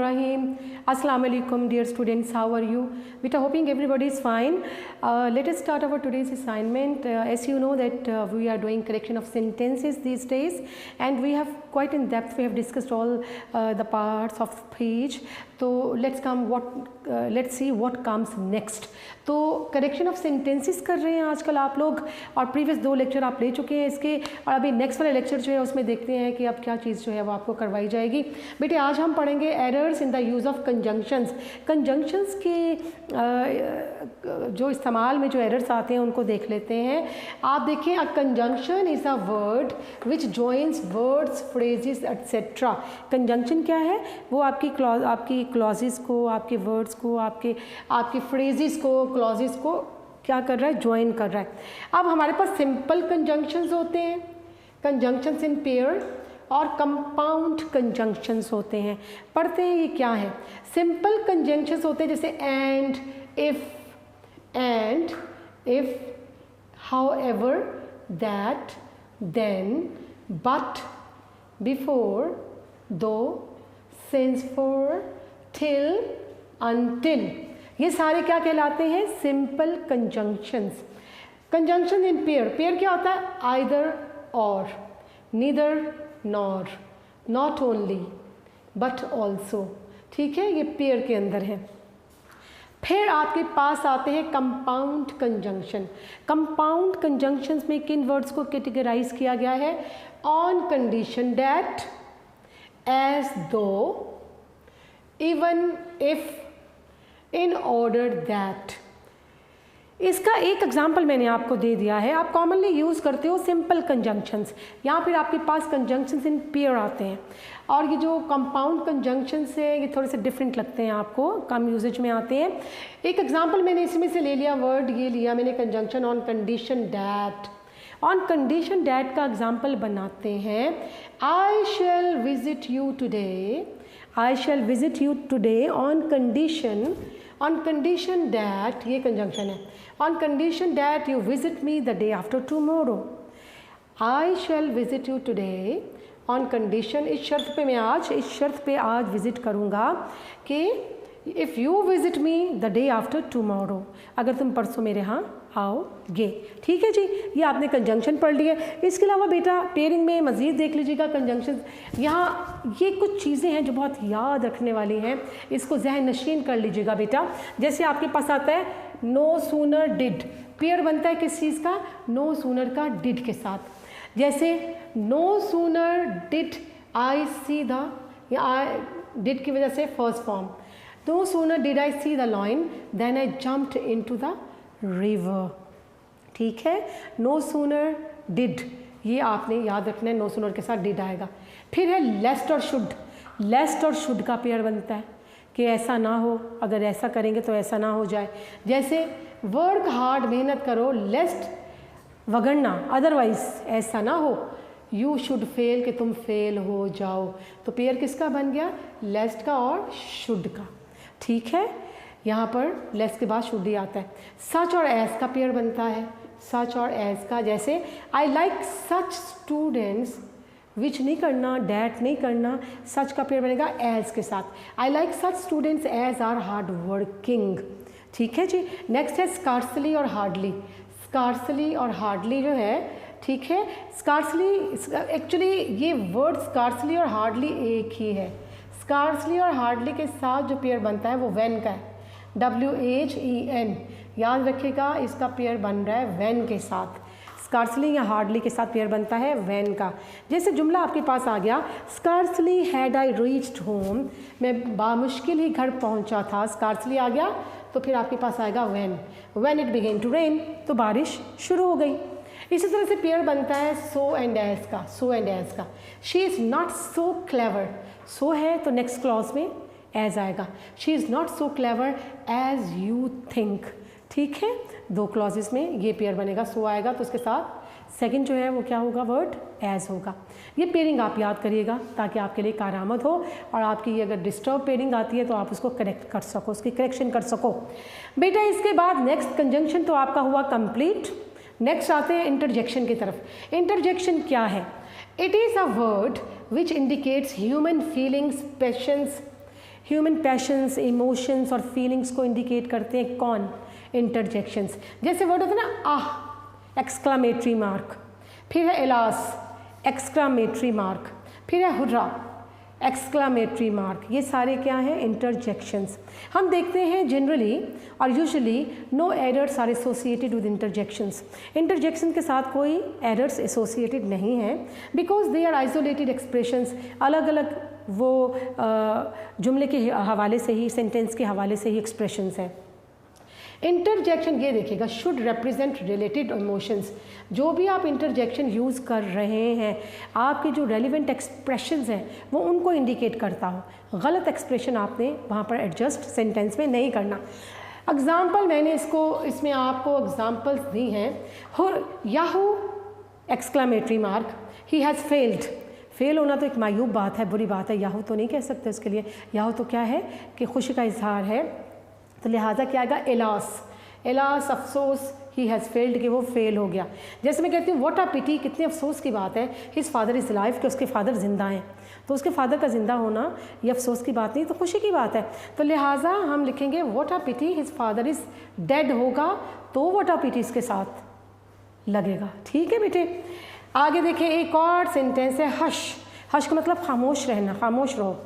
Rahim. Assalamu alaikum dear students, how are you? We are hoping everybody is fine. Let us start our today's assignment. As you know that we are doing correction of sentences these days, and we have quite in depth, we have discussed all the parts of page. So let's see what comes next. तो correction of sentences कर रहे हैं आजकल आप लोग, और previous 2 lecture आप ले चुके हैं इसके, और अभी नेक्स्ट वाले लेक्चर जो है उसमें देखते हैं कि अब क्या चीज़ जो है वो आपको करवाई जाएगी। बेटे आज हम पढ़ेंगे errors in the use of conjunctions. Conjunctions के जो इस्तेमाल में जो एरर्स आते हैं उनको देख लेते हैं। आप देखिए, a conjunction is a word which joins words, phrases etcetera. Conjunction क्या है? वो आपकी क्लॉजेस को, आपके वर्ड्स को, आपके फ्रेजेस को, क्लॉजेस को क्या कर रहा है? ज्वाइन कर रहा है। अब हमारे पास सिंपल कंजंक्शंस होते हैं, कंजंक्शंस इन पेयर, और कंपाउंड कंजंक्शंस होते हैं। पढ़ते हैं ये क्या है। सिंपल कंजंक्शंस होते हैं जैसे and, if, however, that, then, but, before, though, since, for, till, until. ये सारे क्या कहलाते हैं? Simple conjunctions. Conjunction in pair, pair क्या होता है? आइदर और, neither nor, not only but also. ठीक है, ये पेयर के अंदर है। फिर आपके पास आते हैं कंपाउंड कंजंक्शन। कंपाउंड कंजंक्शंस में किन वर्ड्स को कैटेगराइज किया गया है? ऑन कंडीशन दैट, एज दो, even if, in order that. इसका एक एग्जाम्पल मैंने आपको दे दिया है। आप कॉमनली यूज़ करते हो सिंपल कंजंक्शंस, यहाँ फिर आपके पास कंजंक्शंस इन पेयर आते हैं, और ये जो कंपाउंड कंजंक्शंस है ये थोड़े से डिफरेंट लगते हैं, आपको कम यूजेज में आते हैं। एक एग्जाम्पल मैंने इसमें से ले लिया, वर्ड ये लिया मैंने conjunction on condition that. On condition that का एग्जाम्पल बनाते हैं, I shall visit you today, I shall visit you today on condition that, ये कंजंक्शन है, on condition that you visit me the day after tomorrow. I shall visit you today on condition, इस शर्त पे आज visit करूँगा कि if you visit me the day after tomorrow, अगर तुम परसों मेरे यहाँ आओगे। ठीक है जी, ये आपने कंजंक्शन पढ़ लिया। इसके अलावा बेटा पेयरिंग में मज़ीद देख लीजिएगा कंजंक्शन। यहाँ ये कुछ चीज़ें हैं जो बहुत याद रखने वाली हैं, इसको जहन नशीन कर लीजिएगा बेटा। जैसे आपके पास आता है नो सूनर डिड, पेयर बनता है किस चीज़ का? नो सूनर का डिड के साथ। जैसे no sooner did I see the, या डिड की वजह से first form, no sooner did I see the lion then I jumped into the river. ठीक है, नो सूनर डिड, ये आपने याद रखना है, नो सूनर के साथ डिड आएगा। फिर है लेस्ट और शुड, लेस्ट और शुड का पेयर बनता है कि ऐसा ना हो, अगर ऐसा करेंगे तो ऐसा ना हो जाए। जैसे वर्क हार्ड, मेहनत करो, लेस्ट वगड़ना, अदरवाइज ऐसा ना हो, यू शुड फेल, कि तुम फेल हो जाओ। तो पेयर किसका बन गया? लेस्ट का और शुड का। ठीक है, यहाँ पर लेस के बाद शुड ही आता है। सच और एज का पेयर बनता है, सच और एज का। जैसे आई लाइक सच स्टूडेंट्स, विच नहीं करना, डैट नहीं करना, सच का पेयर बनेगा एज के साथ। I like such students as are hard working. ठीक है जी। नेक्स्ट है स्कार्सली और हार्डली। स्कार्सली और हार्डली जो है, ठीक है, स्कार्सली एक्चुअली ये वर्ड स्कार्सली और हार्डली एक ही है। स्कार्सली और हार्डली के साथ जो पेयर बनता है वो व्हेन का है, WHEN। याद रखिएगा, इसका पेयर बन रहा है व्हेन के साथ। स्कार्सली या हार्डली के साथ पेयर बनता है व्हेन का। जैसे जुमला आपके पास आ गया, scarcely had I reached home, मैं बामुश्किल ही घर पहुंचा था। स्कार्सली आ गया तो फिर आपके पास आएगा when it begin to rain, तो बारिश शुरू हो गई। इसी तरह से पेयर बनता है सो एंड एज का, सो एंड एज का। She is not so clever, so है तो नेक्स्ट क्लॉज में एज आएगा। She is not so clever as you think. ठीक है, 2 क्लॉजेस में ये पेयर बनेगा, सो आएगा तो उसके साथ सेकंड जो है वो क्या होगा? वर्ड एज होगा। ये पेयरिंग आप याद करिएगा ताकि आपके लिए कारआमद हो, और आपकी ये अगर डिस्टर्ब पेयरिंग आती है तो आप उसको करेक्ट कर सको, उसकी करेक्शन कर सको। बेटा इसके बाद नेक्स्ट कंजंक्शन तो आपका हुआ कंप्लीट। नेक्स्ट आते हैं इंटरजेक्शन की तरफ। इंटरजेक्शन क्या है? It is a word which indicates human feelings, patience, human patience, emotions और फीलिंग्स को इंडिकेट करते हैं कौन? इंटरजेक्शंस। जैसे वर्ड होता है ना आह, एक्सक्लामेटरी मार्क, फिर है एलास, एक्सक्लामेटरी मार्क, फिर है हुर्रा, एक्सक्लामेटरी मार्क। ये सारे क्या हैं? इंटरजेक्शंस। हम देखते हैं जनरली और usually no errors are associated with interjections. Interjection के साथ कोई एरर्स एसोसिएटेड नहीं है because they are isolated expressions. अलग अलग वो जुमले के हवाले से ही, सेंटेंस के हवाले से ही एक्सप्रेशंस हैं। इंटरजेक्शन ये देखिएगा शुड रिप्रेजेंट रिलेटेड इमोशंस। जो भी आप इंटरजेक्शन यूज़ कर रहे हैं, आपके जो रेलिवेंट एक्सप्रेशंस हैं वो उनको इंडिकेट करता हो। गलत एक्सप्रेशन आपने वहाँ पर एडजस्ट सेंटेंस में नहीं करना। एग्ज़ाम्पल मैंने इसमें आपको एग्ज़ाम्पल्स दी हैं। Yahoo exclamatory mark, he has failed. Fail होना तो एक मायूब बात है, बुरी बात है, याहू तो नहीं कह सकते उसके लिए। याहू तो क्या है कि खुशी का इजहार है, तो लिहाजा क्या आएगा? एलास, एलास अफसोस, ही हैज़ फेल्ड कि वो फेल हो गया। जैसे मैं कहती हूँ व्हाट अ पिटी, कितने अफसोस की बात है, हिज फादर इज़ लाइफ, कि उसके फादर ज़िंदा हैं। तो उसके फादर का ज़िंदा होना ये अफसोस की बात नहीं, तो खुशी की बात है। तो लिहाजा हम लिखेंगे what a pity his father is dead होगा, तो व्हाट अ पिटी इसके साथ लगेगा। ठीक है बेटे। आगे देखें, एक और सेंटेंस है हश। हश का मतलब खामोश रहना, खामोश रहो।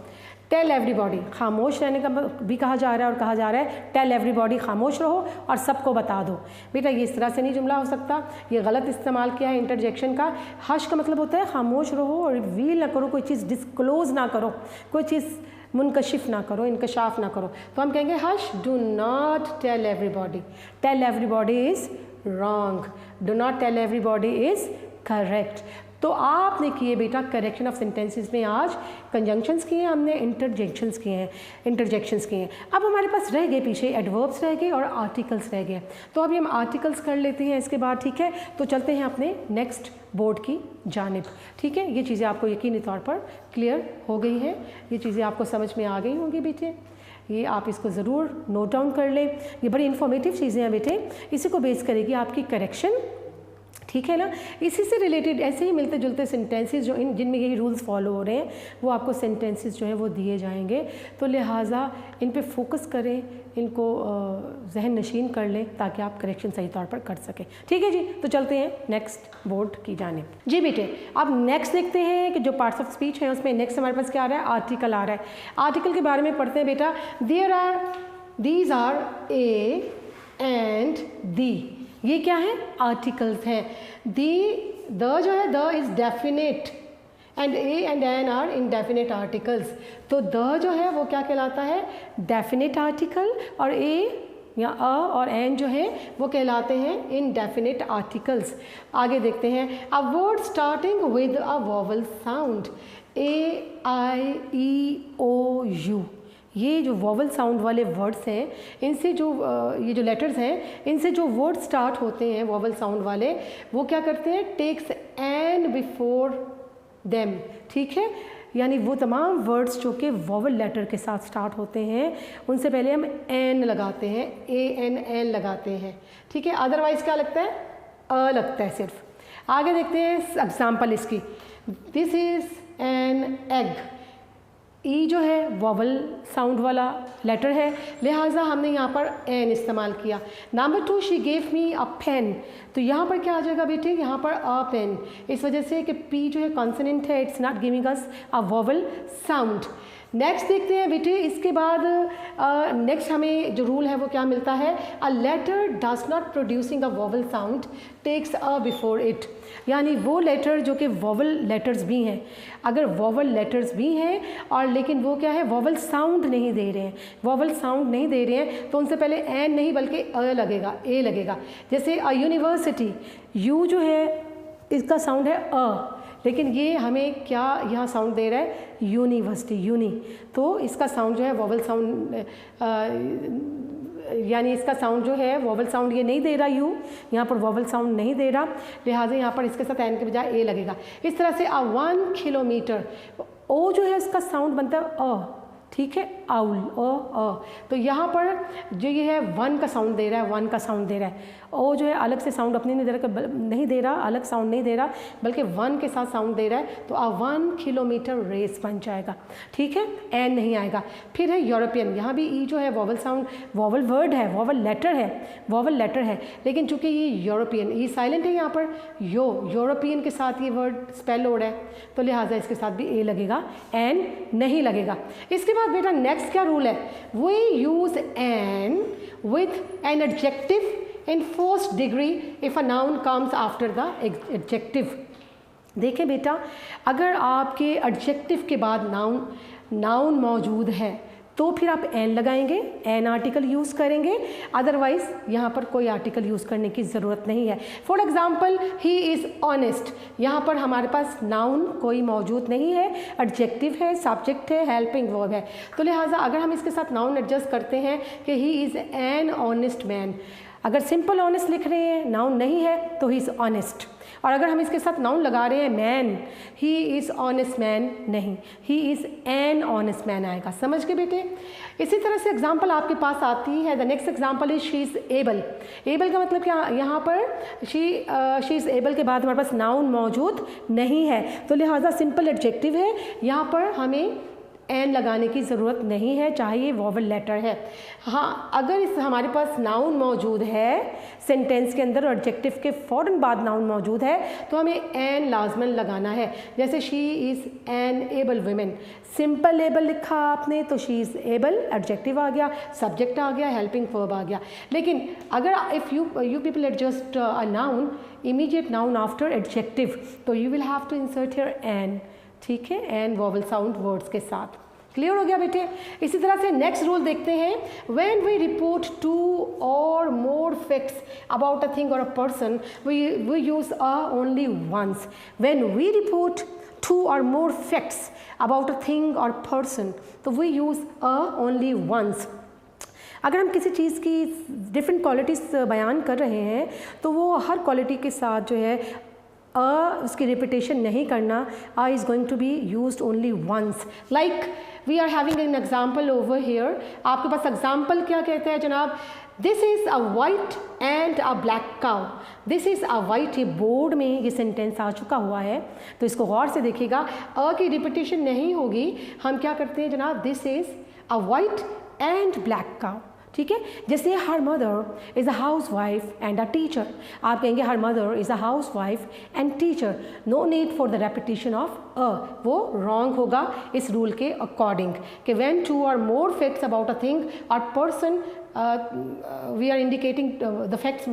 टेल एवरीबॉडी, खामोश रहने का भी कहा जा रहा है और कहा जा रहा है टेल एवरीबॉडी, खामोश रहो और सबको बता दो। बेटा ये इस तरह से नहीं जुमला हो सकता, ये गलत इस्तेमाल किया है इंटरजेक्शन का। हश का मतलब होता है खामोश रहो और रिवील ना करो, कोई चीज़ डिस्क्लोज ना करो, कोई चीज़ मुनकशिफ ना करो, इंकशाफ ना करो। तो हम कहेंगे hush, do not tell everybody. Tell everybody is wrong, do not tell everybody is correct. तो आपने किए बेटा करेक्शन ऑफ सेंटेंसेस में आज कंजंक्शंस किए हैं, हमने इंटरजेक्शंस किए हैं, इंटरजेक्शंस किए हैं। अब हमारे पास रह गए पीछे एडवर्ब्स रह गए और आर्टिकल्स रह गए। तो अभी हम आर्टिकल्स कर लेते हैं इसके बाद, ठीक है। तो चलते हैं अपने नेक्स्ट बोर्ड की जानिब, ठीक है। ये चीज़ें आपको यकीनी तौर पर क्लियर हो गई हैं, ये चीज़ें आपको समझ में आ गई होंगी बेटे। ये आप इसको ज़रूर नोट डाउन कर लें, ये बड़ी इन्फॉर्मेटिव चीज़ें हैं बेटे। इसी को बेस करेगी आपकी करेक्शन, ठीक है ना। इसी से रिलेटेड ऐसे ही मिलते जुलते सेंटेंसेस जो जिनमें यही रूल्स फॉलो हो रहे हैं, वो आपको सेंटेंसेस जो है वो दिए जाएंगे। तो लिहाजा इन पे फोकस करें, इनको जहन नशीन कर लें ताकि आप करेक्शन सही तौर पर कर सकें। ठीक है जी। तो चलते हैं नेक्स्ट बोर्ड की जानिब। जी बेटे, अब नेक्स्ट देखते हैं कि जो पार्ट्स ऑफ स्पीच हैं उसमें नेक्स्ट हमारे पास क्या आ रहा है? आर्टिकल आ रहा है। आर्टिकल के बारे में पढ़ते हैं बेटा। These are a and the, ये क्या है? आर्टिकल्स हैं। द जो है the is definite and a and an are indefinite articles. तो द जो है वो क्या कहलाता है? डेफिनेट आर्टिकल, और ए या अ और एन जो है वो कहलाते हैं इनडेफिनेट आर्टिकल्स। आगे देखते हैं। A word starting with a vowel sound, A I E O U, ये जो वोवल साउंड वाले वर्ड्स हैं, इनसे जो ये जो लेटर्स हैं, इनसे जो वर्ड स्टार्ट होते हैं वोवल साउंड वाले, वो क्या करते हैं? टेक्स एन बिफोर देम, ठीक है। यानी वो तमाम वर्ड्स जो कि वोवल लेटर के साथ स्टार्ट होते हैं, उनसे पहले हम एन लगाते हैं, ए एन एन लगाते हैं, ठीक है। अदरवाइज क्या लगता है? अ लगता है सिर्फ। आगे देखते हैं एग्जाम्पल इसकी। This is an egg. E जो है वोवल साउंड वाला लेटर है, लिहाजा हमने यहाँ पर एन इस्तेमाल किया। Number 2, she gave me a pen. तो यहाँ पर क्या आ जाएगा बेटे? यहाँ पर अ पेन, इस वजह से कि पी जो है कॉन्सोनेंट है, it's not giving us a vowel sound. Next देखते हैं बेटे, इसके बाद नेक्स्ट हमें जो रूल है वो क्या मिलता है? A letter does not producing a vowel sound takes a before it. यानी वो लेटर जो कि वोवल लेटर्स भी हैं, अगर वोवल लेटर्स भी हैं और लेकिन वो क्या है? वोवल साउंड नहीं दे रहे हैं, वोवल साउंड नहीं दे रहे हैं, तो उनसे पहले एन नहीं बल्कि अ लगेगा, ए लगेगा। जैसे अ यूनिवर्सिटी, यू जो है इसका साउंड है अ, लेकिन ये हमें क्या यहाँ साउंड दे रहा है? University, uni. तो इसका साउंड जो है वोवल साउंड, यानी इसका साउंड जो है वोवल साउंड ये नहीं दे रहा, यू यहाँ पर वोवल साउंड नहीं दे रहा, लिहाजा यहाँ पर इसके साथ एन के बजाय ए लगेगा। इस तरह से 1 किलोमीटर, ओ जो है इसका साउंड बनता है अ, ठीक है, आउल, तो यहाँ पर जो ये है वन का साउंड दे रहा है, वन का साउंड दे रहा है। ओ जो है अलग से साउंड अपनी नहीं दे रहा, अलग साउंड नहीं दे रहा, बल्कि वन के साथ साउंड दे रहा है, तो 1 किलोमीटर रेस बन जाएगा। ठीक है, एन नहीं आएगा। फिर है यूरोपियन, यहाँ भी ई जो है वॉवल साउंड, वॉवल वर्ड है, वॉवल लेटर है, लेकिन चूंकि ये यूरोपियन, ई साइलेंट है यहाँ पर, यूरोपियन के साथ ये वर्ड स्पेल हो रहा है, तो लिहाजा इसके साथ भी ए लगेगा, एन नहीं लगेगा। इसके बाद बेटा नेक्स्ट क्या रूल है, we use an with an adjective in first degree if a noun comes after the adjective। देखें बेटा, अगर आपके एडजेक्टिव के बाद नाउन मौजूद है तो फिर आप एन लगाएंगे, एन आर्टिकल यूज़ करेंगे, अदरवाइज यहाँ पर कोई आर्टिकल यूज़ करने की ज़रूरत नहीं है। For example, he is honest, यहाँ पर हमारे पास नाउन कोई मौजूद नहीं है, एडजेक्टिव है, सब्जेक्ट है, हेल्पिंग वर्ब है, तो लिहाजा अगर हम इसके साथ नाउन एडजस्ट करते हैं कि ही इज़ एन ऑनेस्ट मैन, अगर सिंपल ऑनेस्ट लिख रहे हैं, नाउन नहीं है, तो ही इज़ ऑनेस्ट, और अगर हम इसके साथ नाउन लगा रहे हैं man, he is honest man नहीं, he is an honest man आएगा। समझ गए बेटे? इसी तरह से एग्जाम्पल आपके पास आती है, the next example is she is able. Able का मतलब क्या, यहाँ पर शी इज़ एबल के बाद हमारे पास नाउन मौजूद नहीं है, तो लिहाजा सिंपल एडजेक्टिव है, यहाँ पर हमें एन लगाने की ज़रूरत नहीं है, चाहे ये वॉवल लेटर है। हाँ, अगर इस हमारे पास नाउन मौजूद है सेंटेंस के अंदर और एडजेक्टिव के फ़ौरन बाद नाउन मौजूद है, तो हमें एन लाजमन लगाना है। जैसे she is an able women, simple able लिखा आपने तो शी इज़ एबल, एडजेक्टिव आ गया, सब्जेक्ट आ गया, हेल्पिंग वर्ब आ गया। लेकिन अगर if you people adjust a noun, immediate noun after adjective, तो you will have to insert here an, ठीक है, एन वॉवल साउंड वर्ड्स के साथ। क्लियर हो गया बेटे? इसी तरह से नेक्स्ट रूल देखते हैं, when we report 2 or more facts about a thing or a person, we use a only once। when we report 2 or more facts about a thing or person, तो we use a only once। अगर हम किसी चीज़ की different qualities बयान कर रहे हैं तो वो हर क्वालिटी के साथ जो है उसकी रिपीटेशन नहीं करना, a is going to be used only once। like we are having an example over here, आपके पास एग्जाम्पल क्या कहते हैं जनाब, this is a white and a black cow. This is a white, ये बोर्ड में ये सेंटेंस आ चुका हुआ है, तो इसको गौर से देखिएगा, अ की रिपीटेशन नहीं होगी। हम क्या करते हैं जनाब, this is a white and black cow, ठीक है। जैसे her mother is a housewife and a teacher, आप कहेंगे her mother is a housewife and teacher, no need for the repetition of a, वो wrong होगा इस rule के according कि व्हेन 2 or more facts about a thing or person, we are indicating the facts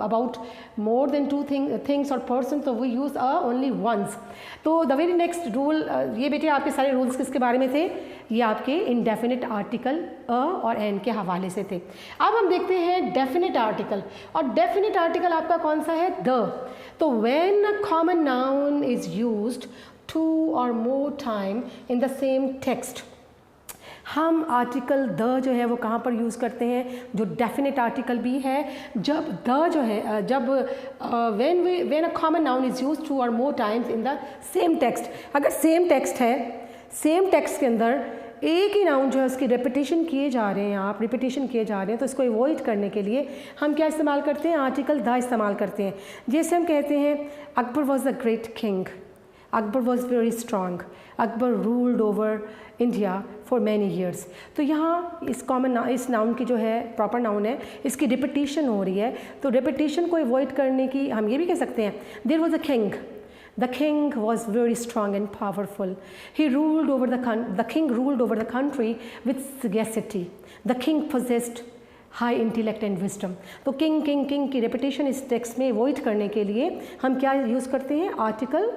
about more than 2 things or person, so we use a only once। तो the very next rule, ये बेटे आपके सारे rules किसके बारे में थे, ये आपके इनडेफिनिट आर्टिकल अ और एन के हवाले से थे। अब हम देखते हैं डेफिनिट आर्टिकल, और डेफिनिट आर्टिकल आपका कौन सा है, द। तो when a common noun is used 2 or more time in the same text, हम आर्टिकल द जो है वो कहाँ पर यूज़ करते हैं, जो डेफिनेट आर्टिकल भी है, जब द जो है, जब when a common noun is used 2 or more times in the same text। अगर सेम टेक्स्ट है, सेम टेक्स्ट के अंदर एक ही नाउन जो है उसकी रेपिटेशन किए जा रहे हैं, आप रिपीटेशन किए जा रहे हैं, तो इसको अवॉइड करने के लिए हम क्या इस्तेमाल करते हैं, आर्टिकल द इस्तेमाल करते हैं। जैसे हम कहते हैं Akbar was a great king, Akbar was very strong, Akbar ruled over India for many years. तो यहाँ इस नाउन की जो है प्रॉपर नाउन है, इसकी रिपीटेशन हो रही है, तो रिपीटेशन को अवॉइड करने की हम ये भी कह सकते हैं, there was a king, the king was very strong and powerful, he ruled over the king ruled over the country with sagacity, the king possessed high intellect and wisdom। तो king king king की repetition इस text में avoid करने के लिए हम क्या use करते हैं, आर्टिकल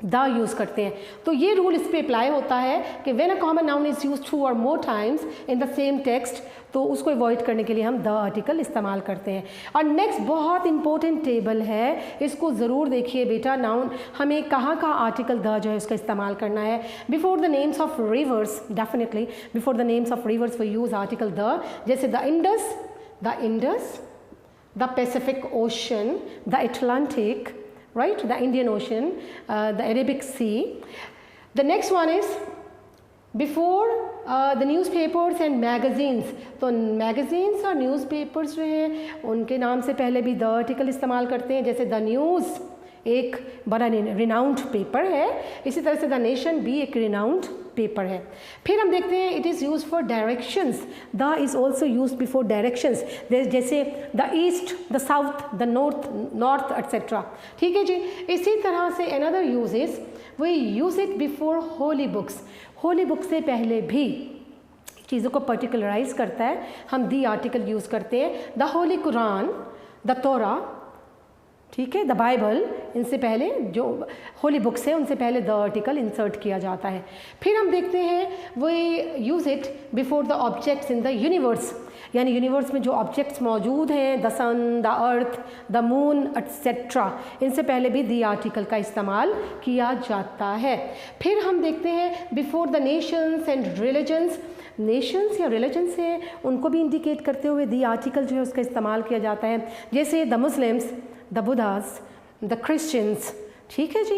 द यूज़ करते हैं। तो ये रूल इस पर अप्लाई होता है कि when a common noun is used 2 or more times in the same text, तो उसको अवॉइड करने के लिए हम द आर्टिकल इस्तेमाल करते हैं। और नेक्स्ट बहुत इंपॉर्टेंट टेबल है, इसको ज़रूर देखिए बेटा, नाउन हमें कहाँ आर्टिकल द जो है उसका इस्तेमाल करना है। Before the names of rivers, definitely before the names of rivers we use article the, जैसे the Indus, the Pacific Ocean, the Atlantic, right, the Indian Ocean, the Arabic Sea। The next one is before the newspapers and magazines, तो magazines और newspapers जो हैं उनके नाम से पहले भी द आर्टिकल इस्तेमाल करते हैं, जैसे द न्यूज़ एक बड़ा रिनाउंड पेपर है, इसी तरह से द नेशन भी एक रिनाउंड पेपर है। फिर हम देखते हैं it is use for directions, the is also use before directions, जैसे the east, the south, the north etcetera. ठीक है जी। इसी तरह से another use is we use it before holy books, holy book से पहले भी चीज़ों को पर्टिकुलराइज करता है, हम दी आर्टिकल यूज़ करते हैं। द होली कुरान, द तोरा, ठीक है, द बाइबल, इनसे पहले जो होली बुक्स है उनसे पहले द आर्टिकल इंसर्ट किया जाता है। फिर हम देखते हैं we use it before the objects in the universe, यानी यूनिवर्स में जो ऑब्जेक्ट्स मौजूद हैं, the sun, the earth, the moon etcetera, इनसे पहले भी दी आर्टिकल का इस्तेमाल किया जाता है। फिर हम देखते हैं before the Nations and religions, Nations या रिलीजन्स हैं उनको भी इंडिकेट करते हुए दी आर्टिकल जो है उसका इस्तेमाल किया जाता है, जैसे the Muslims, the Buddhas, the Christians. ठीक है जी।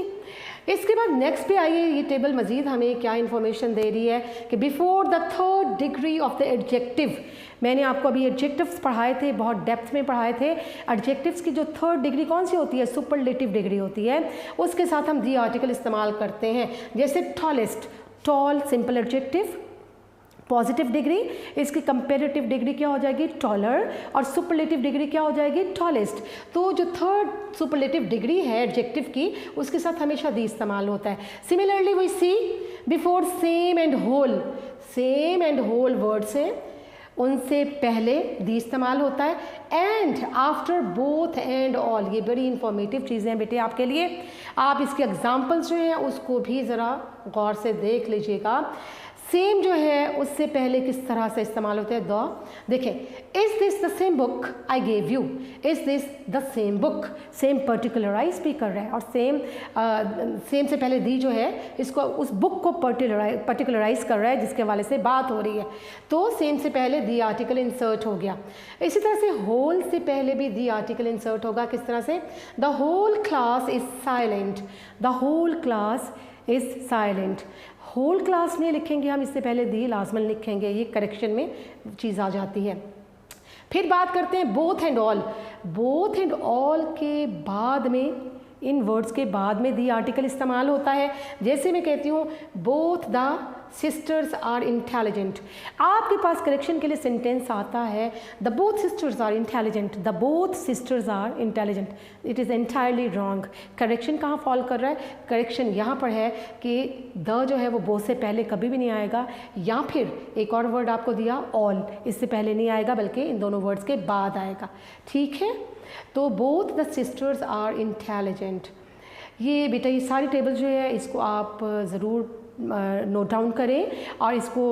इसके बाद नेक्स्ट पे आइए, ये टेबल मज़ीद हमें क्या इन्फॉर्मेशन दे रही है कि before the third degree of the adjective, मैंने आपको अभी एडजेक्टिव्स पढ़ाए थे, बहुत डेप्थ में पढ़ाए थे। एडजेक्टिव्स की जो थर्ड डिग्री कौन सी होती है, सुपरलेटिव डिग्री होती है, उसके साथ हम दी आर्टिकल इस्तेमाल करते हैं, जैसे tallest, tall simple adjective, positive degree, इसकी कंपेरेटिव डिग्री क्या हो जाएगी, टॉलर, और सुपरलेटिव डिग्री क्या हो जाएगी, टॉलेस्ट। तो जो थर्ड सुपरलेटिव डिग्री है एडजेक्टिव की, उसके साथ हमेशा दी इस्तेमाल होता है। Similarly we see before same and whole, same and whole words हैं उनसे पहले दी इस्तेमाल होता है, and after both and all, ये बड़ी इंफॉर्मेटिव चीज़ें हैं बेटे आपके लिए। आप इसके एग्जाम्पल्स जो हैं उसको भी ज़रा गौर से देख लीजिएगा। सेम जो है उससे पहले किस तरह से इस्तेमाल होता है, द। देखें, is this the same book I gave you, is this the same book, same particularise भी कर रहा है, और सेम से पहले दी जो है इसको उस बुक को पर्टिकुलराइज कर रहा है जिसके हवाले से बात हो रही है, तो सेम से पहले दी आर्टिकल इंसर्ट हो गया। इसी तरह से होल से पहले भी दी आर्टिकल इंसर्ट होगा, किस तरह से, the whole class is silent, the whole class is silent. Whole class नहीं लिखेंगे हम, इससे पहले दी लाजमन लिखेंगे, ये करेक्शन में चीज़ आ जाती है। फिर बात करते हैं both and all, both and all के बाद में, इन वर्ड्स के बाद में दी आर्टिकल इस्तेमाल होता है, जैसे मैं कहती हूँ both the sisters are intelligent. आपके पास करेक्शन के लिए सेंटेंस आता है the both sisters are intelligent, the both sisters are intelligent, it is entirely wrong. Correction कहाँ फॉल कर रहा है, करेक्शन यहाँ पर है कि द जो है वो बोथ से पहले कभी भी नहीं आएगा, या फिर एक और वर्ड आपको दिया ऑल, इससे पहले नहीं आएगा बल्कि इन दोनों वर्ड्स के बाद आएगा। ठीक है, तो both the sisters are intelligent. ये बेटा ये सारी टेबल जो है इसको आप ज़रूर नोट डाउन करें और इसको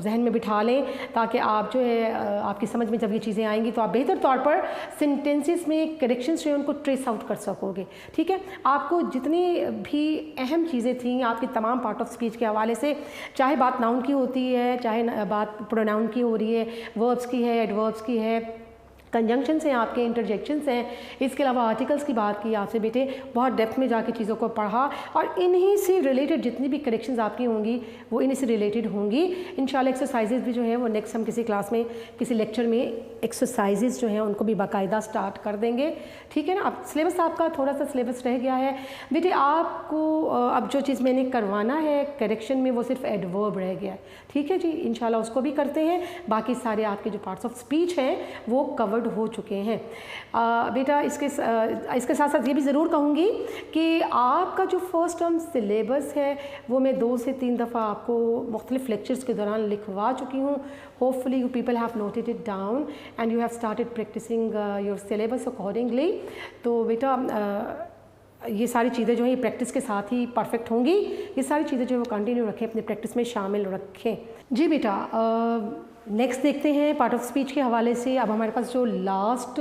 जहन में बिठा लें, ताकि आप जो है आपकी समझ में जब ये चीज़ें आएंगी तो आप बेहतर तौर पर सेंटेंसेस में करेक्शंस जो है उनको ट्रेस आउट कर सकोगे। ठीक है, आपको जितनी भी अहम चीज़ें थी आपकी तमाम पार्ट ऑफ स्पीच के हवाले से, चाहे बात नाउन की होती है, चाहे बात प्रोनाउन की हो रही है, वर्ब्स की है, एडवर्ब्स की है, कंजंक्शंस हैं आपके, इंटरजेक्शंस हैं, इसके अलावा आर्टिकल्स की बात की आपसे बेटे, बहुत डेप्थ में जाके चीज़ों को पढ़ा, और इन्हीं से रिलेटेड जितनी भी करेक्शंस आपकी होंगी वो इन्हीं से रिलेटेड होंगी। इंशाल्लाह एक्सरसाइजेज भी जो है वो नेक्स्ट हम किसी क्लास में, किसी लेक्चर में एक्सरसाइजेज जो हैं उनको भी बाकायदा स्टार्ट कर देंगे। ठीक है ना। अब सिलेबस आपका थोड़ा सा सिलेबस रह गया है बेटे, आपको अब जो चीज़ मैंने करवाना है करेक्शन में वो सिर्फ एडवर्ब रह गया है। ठीक है जी, इंशाल्लाह उसको भी करते हैं, बाकी सारे आपके जो पार्ट्स ऑफ स्पीच हैं वो कवर्ड हो चुके हैं। बेटा इसके साथ साथ ये भी ज़रूर कहूँगी कि आपका जो फर्स्ट टर्म सिलेबस है वो मैं 2 से 3 दफ़ा आपको मुख्तलिफ लेक्चर्स के दौरान लिखवा चुकी हूँ। Hopefully you people have noted it down and you have started practising your syllabus accordingly. तो बेटा ये सारी चीज़ें जो है ये प्रैक्टिस के साथ ही परफेक्ट होंगी। ये सारी चीज़ें जो है वो कंटिन्यू रखें, अपने प्रैक्टिस में शामिल रखें। जी बेटा, नेक्स्ट देखते हैं पार्ट ऑफ स्पीच के हवाले से। अब हमारे पास जो लास्ट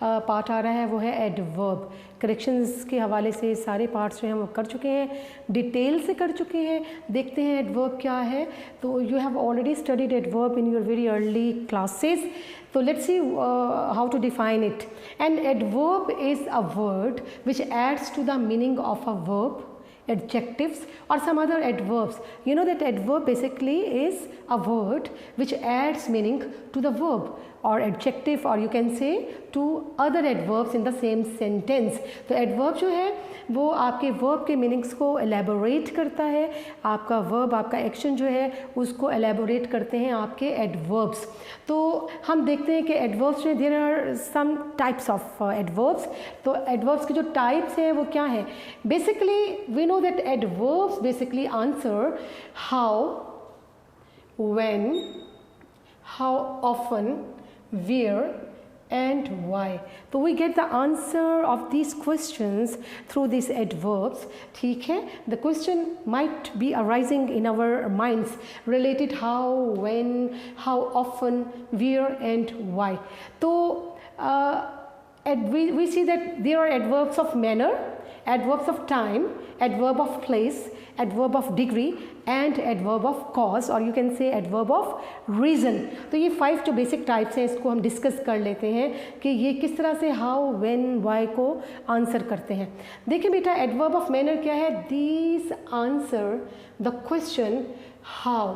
पार्ट आ रहा है वो है एडवर्ब। करेक्शंस के हवाले से सारे पार्ट्स जो हैं वो कर चुके हैं, डिटेल से कर चुके हैं। देखते हैं एडवर्ब क्या है। तो you have already studied adverb in your very early classes, so let's see how to define it. An adverb is a word which adds to the meaning of a verb adjectives or some other adverbs. You know that adverb basically is a word which adds meaning to the verb, or adjective, or you can say to other adverbs in the same sentence. तो adverb जो है वो आपके verb के meanings को elaborate करता है, आपका verb, आपका action जो है उसको elaborate करते हैं आपके adverbs. तो हम देखते हैं कि adverbs में there are some types of adverbs. तो adverbs के जो types हैं वो क्या हैं? Basically we know that adverbs basically answer how, when, how often, where and why. So we get the answer of these questions through these adverbs. ठीक है? The question might be arising in our minds related how, when, how often, where and why. So we see that there are adverbs of manner, adverbs of time, adverb of place, adverb of degree and adverb of cause, और you can say adverb of reason. तो ये 5 जो basic types हैं इसको हम discuss कर लेते हैं कि ये किस तरह से how, when, why को आंसर करते हैं. देखिए बेटा, adverb of manner क्या है? These answer the question how.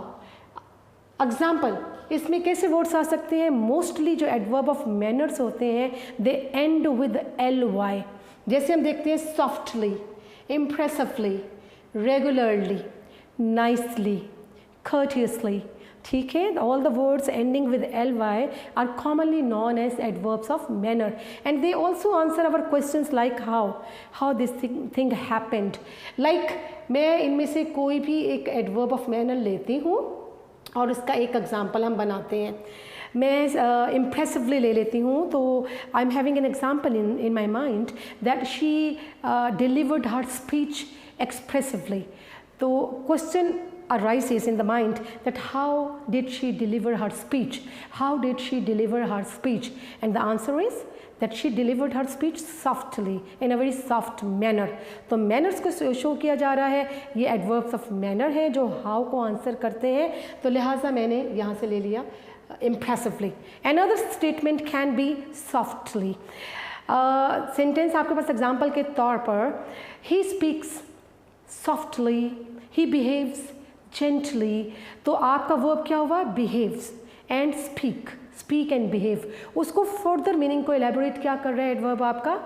Example, इसमें कैसे वर्ड्स आ सकते हैं? मोस्टली जो adverb of manners होते हैं they end with ly. जैसे हम देखते हैं softly, impressively, regularly, nicely, courteously. ठीक है? All the words ending with ly are commonly known as adverbs of manner, and they also answer our questions like how this thing happened. Like मैं इनमें से कोई भी एक adverb of manner लेती हूँ और उसका एक एग्जाम्पल हम बनाते हैं. मैं impressively ले लेती हूँ, तो I am having an example in my mind that she delivered her speech expressively. So question arises in the mind that how did she deliver her speech? How did she deliver her speech? And the answer is that she delivered her speech softly, in a very soft manner. तो manners को show किया जा रहा है, ये adverbs of manner है जो how को आंसर करते हैं, तो लिहाजा मैंने यहाँ से ले लिया impressively. Another statement can be softly. Sentence आपके पास एग्जाम्पल के तौर पर, he speaks softly, he behaves gently. तो आपका वर्ब क्या हुआ? behaves and speak and behave. उसको फर्दर मीनिंग को एलेबोरेट क्या कर रहा है एडवर्ब आपका?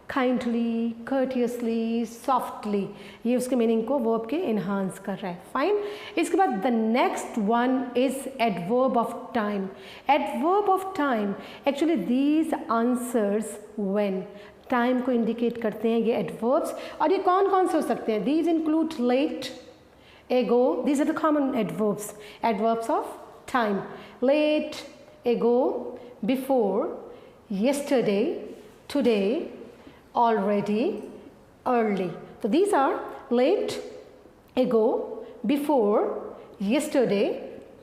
Kindly, courteously, softly. ये उसके मीनिंग को वर्ब के इन्हांस कर रहा है. फाइन. इसके बाद the next one is adverb of time. Adverb of time actually these answers when, time को इंडिकेट करते हैं ये एडवर्ब्स. और ये कौन कौन से हो सकते हैं? These include late, ago. These are the common adverbs of time. Late, ago, before, yesterday, today, already, early. So these are late, ago, before, yesterday,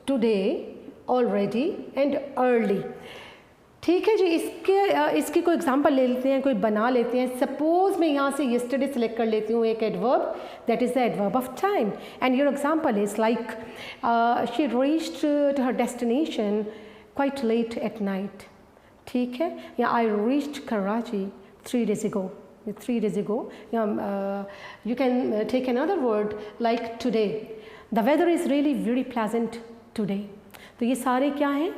today, already and early. ठीक है जी. इसकी कोई एग्जांपल ले लेते हैं, कोई बना लेते हैं. सपोज मैं यहाँ से yesterday सेलेक्ट कर लेती हूँ एक adverb, that is the adverb of time. And your example is like she reached to her destination quite late at night. ठीक है? या I reached Karachi 3 days ago. 3 days ago. You can take another word like today. The weather is really very pleasant today. तो ये सारे क्या हैं?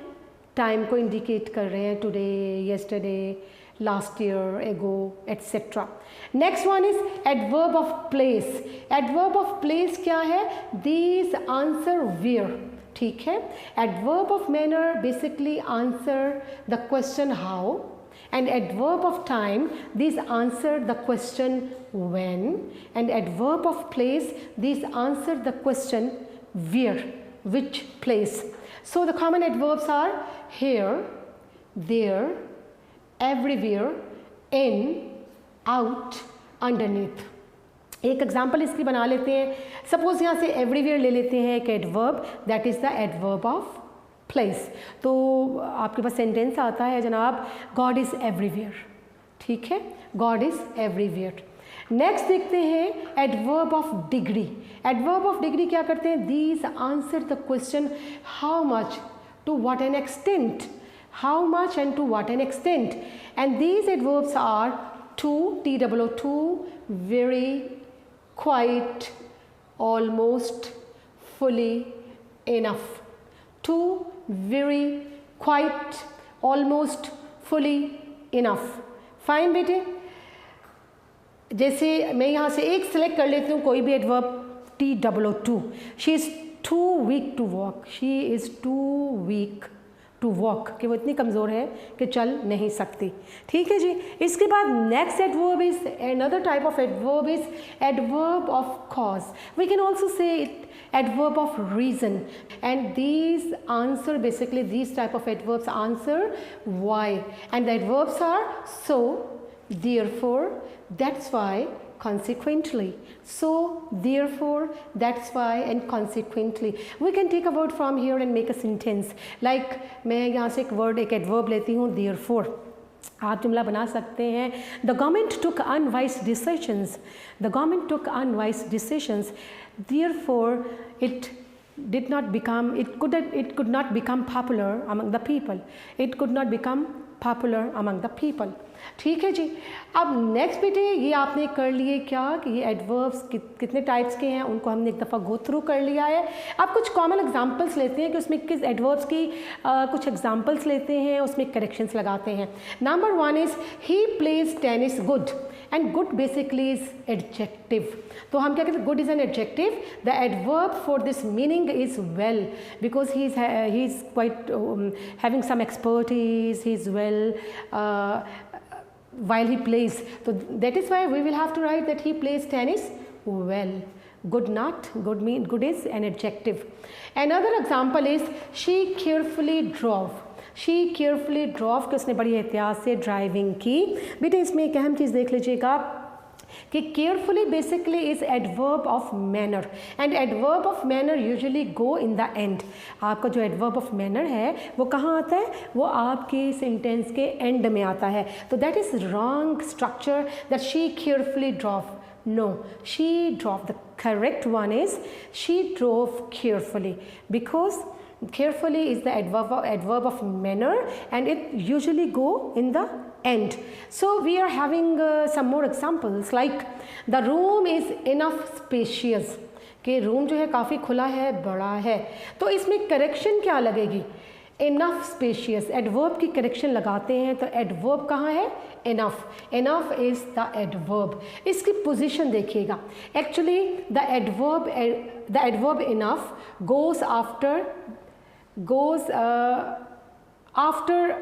Time को indicate कर रहे हैं. Today, yesterday, last year, ago, etcetera. Next one is adverb of place. Adverb of place क्या है? These answer where. ठीक है? Adverb of manner basically answer the question how, and adverb of time, these answer the question when, and adverb of place, these answer the question where, which place. So the common adverbs are here, there, everywhere, in, out, underneath. एक example इसकी बना लेते हैं. Suppose यहाँ से everywhere ले लेते हैं एक adverb, that is the adverb of place. तो आपके पास सेंटेंस आता है जनाब, गॉड इज़ एवरीवेयर. ठीक है? God is everywhere. नेक्स्ट देखते हैं adverb of degree. Adverb of degree क्या करते हैं? These answer the question how much, to what an extent, how much and to what an extent. And these adverbs are too, TOO, very, quite, almost, fully, enough. Too, very, quite, almost, fully, enough. Fine बेटे, जैसे मैं यहाँ से एक select कर लेती हूँ कोई भी adverb, TOO, she is too weak to walk, she is too weak to walk, कि वो इतनी कमज़ोर है कि चल नहीं सकती। ठीक है जी। इसके बाद next adverb is another type of adverb is adverb of cause, we can also say it adverb of reason, and these answer basically, these type of adverbs answer why, and the adverbs are so, therefore, that's why, consequently. So, therefore, that's why, and consequently. We can take a word from here and make a sentence. Like मैं यहाँ से एक word, एक adverb लेती हूँ, therefore. आप जुमला बना सकते हैं, the government took unwise decisions, the government took unwise decisions, therefore it did not become, it could not become popular among the people, it could not become popular among the people. ठीक है जी। अब next बेटे, ये आपने कर लिए क्या कि ये एडवर्ब्स कितने टाइप्स के हैं, उनको हमने एक दफ़ा गो थ्रू कर लिया है। अब कुछ कॉमन एग्जांपल्स लेते हैं कि उसमें किस एडवर्ब्स की कुछ एग्जांपल्स लेते हैं, उसमें करेक्शंस लगाते हैं। Number 1 is he plays tennis good, and good basically is adjective. तो हम क्या कहते हैं, good is an adjective, the adverb for this meaning is well, because he is quite having some expertise, he is well while he plays. So that is why we will have to write that he plays tennis well. Good not, good is an adjective. Another example is she carefully drove. She carefully drove कि उसने बड़ी एहतियात से driving की। बेटे इसमें एक अहम चीज़ देख लीजिएगा कि carefully basically is adverb of manner, and adverb of manner usually go in the end. आपका जो adverb of manner है वो कहाँ आता है, वो आपके sentence के end में आता है। तो that is wrong structure, that she carefully drove. No, she drove. The correct one is she drove carefully, because carefully is the adverb of manner, and it usually go in the end. So we are having some more examples, like the room is enough spacious, कि room जो है काफ़ी खुला है, बड़ा है। तो इसमें करेक्शन क्या लगेगी, इनफ स्पेशियस, एडवर्ब की करेक्शन लगाते हैं। तो एडवर्ब कहाँ है, enough, enough is the adverb. इसकी पोजीशन देखिएगा, actually the adverb enough goes after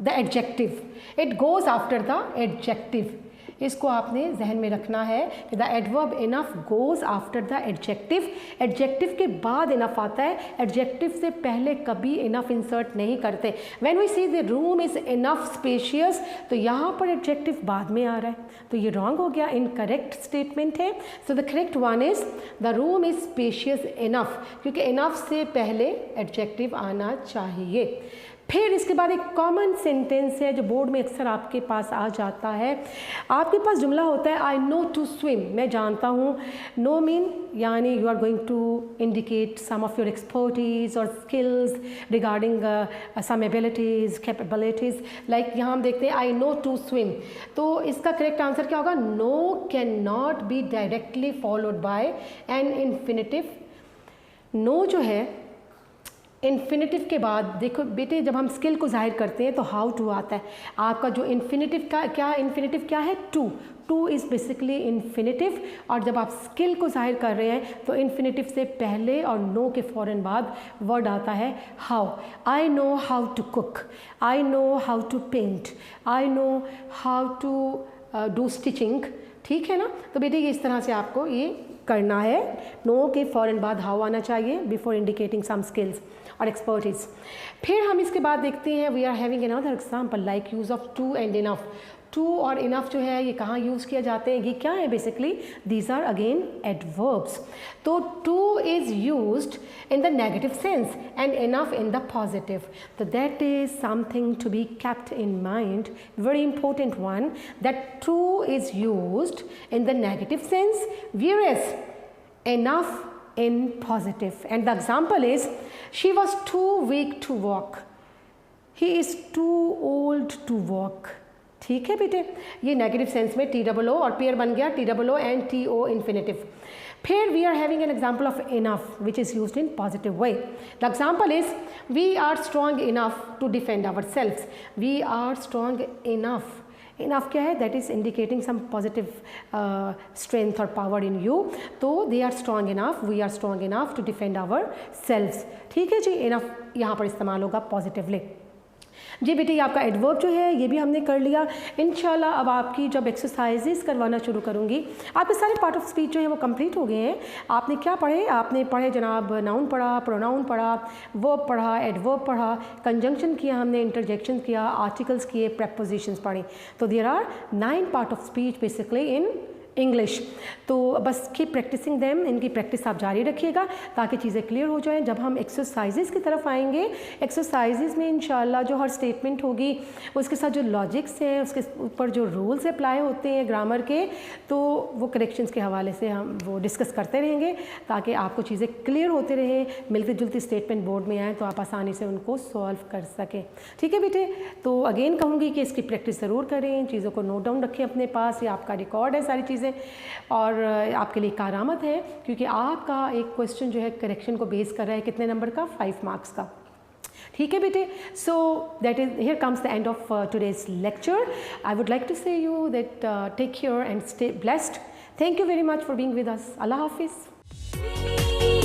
the adjective, it goes after the adjective. इसको आपने जहन में रखना है कि the adverb enough goes after the adjective, adjective के बाद इनफ आता है, एडजेक्टिव से पहले कभी इनफ इंसर्ट नहीं करते। When we see the room is enough spacious, तो यहाँ पर एडजेक्टिव बाद में आ रहा है, तो ये रॉन्ग हो गया, इनकरेक्ट स्टेटमेंट है। So the correct one is the room is spacious enough, क्योंकि इनफ से पहले एडजेक्टिव आना चाहिए। फिर इसके बाद एक कॉमन सेंटेंस है जो बोर्ड में अक्सर आपके पास आ जाता है। आपके पास जुमला होता है आई नो टू स्विम, मैं जानता हूँ। नो मीन यानी you are going to indicate some of your expertise और skills regarding some abilities, capabilities. Like यहाँ हम देखते हैं आई नो टू स्विम, तो इसका करेक्ट आंसर क्या होगा, no can not be directly followed by an infinitive. No जो है इन्फिनेटिव के बाद, देखो बेटे जब हम स्किल को जाहिर करते हैं तो हाउ टू आता है। आपका जो इन्फिनेटिव का क्या, इन्फिनेटिव क्या है, to, to is basically infinitive. और जब आप स्किल को जाहिर कर रहे हैं तो इन्फिनेटिव से पहले और नो के फ़ौरन बाद वर्ड आता है how. I know how to cook, I know how to paint, I know how to do stitching. ठीक है ना। तो बेटे ये इस तरह से आपको ये करना है, नो के फ़ौरन बाद हाउ आना चाहिए बिफोर इंडिकेटिंग सम स्किल्स और एक्सपर्टीज। फिर हम इसके बाद देखते हैं we are having another example like use of to and enough. To और इनफ जो है ये कहाँ यूज़ किया जाते हैं, ये क्या है basically, these are again adverbs. तो too is used in the negative sense and enough in the positive. तो that is something to be kept in mind, very important one, that too is used in the negative sense, whereas enough in positive. And the example is she was too weak to walk, he is too old to walk. ठीक है बेटे, ये negative sense में T double O और pair बन गया T double O and T O infinitive. फिर we are having an example of enough which is used in positive way. The example is we are strong enough to defend our self. We are strong enough, enough क्या है, that is indicating some positive strength और power in you. तो they are strong enough, we are strong enough to defend our self. ठीक है जी, enough यहाँ पर इस्तेमाल होगा पॉजिटिवली। जी बेटे, ये आपका एडवर्ब जो है ये भी हमने कर लिया। इंशाल्लाह अब आपकी जब एक्सरसाइजेस करवाना शुरू करूँगी, आपके सारे पार्ट ऑफ स्पीच जो है वो कंप्लीट हो गए हैं। आपने क्या पढ़े, आपने पढ़े जनाब नाउन पढ़ा, प्रोनाउन पढ़ा, वर्ब पढ़ा, एडवर्ब पढ़ा, कंजंक्शन किया हमने, इंटरजेक्शन किया, आर्टिकल्स किए, प्रेपोजिशंस पढ़े। तो there are 9 part of speech basically in English. तो बस कीप प्रैक्टिसिंग देम, इनकी प्रैक्टिस आप जारी रखिएगा ताकि चीज़ें क्लियर हो जाएं। जब हम एक्सरसाइजेस की तरफ आएंगे, एक्सरसाइजेस में इंशाल्लाह जो हर स्टेटमेंट होगी उसके साथ जो लॉजिक्स हैं, उसके ऊपर जो रूल्स अप्लाई होते हैं ग्रामर के, तो वो करेक्शंस के हवाले से हम वो डिस्कस करते रहेंगे ताकि आपको चीज़ें क्लियर होते रहें, मिलती जुलती स्टेटमेंट बोर्ड में आएँ तो आप आसानी से उनको सॉल्व कर सकें। ठीक है बेटे, तो अगेन कहूँगी कि इसकी प्रैक्टिस ज़रूर करें, चीज़ों को नोट डाउन रखें अपने पास, ये आपका रिकॉर्ड है सारी चीज़ें, और आपके लिए करामत है क्योंकि आपका एक क्वेश्चन जो है करेक्शन को बेस कर रहा है कितने नंबर का, 5 मार्क्स का। ठीक है बेटे, so that is here comes the end of today's lecture. I would like to say you that take care and stay blessed. Thank you very much for being with us. अल्लाह हाफिज़।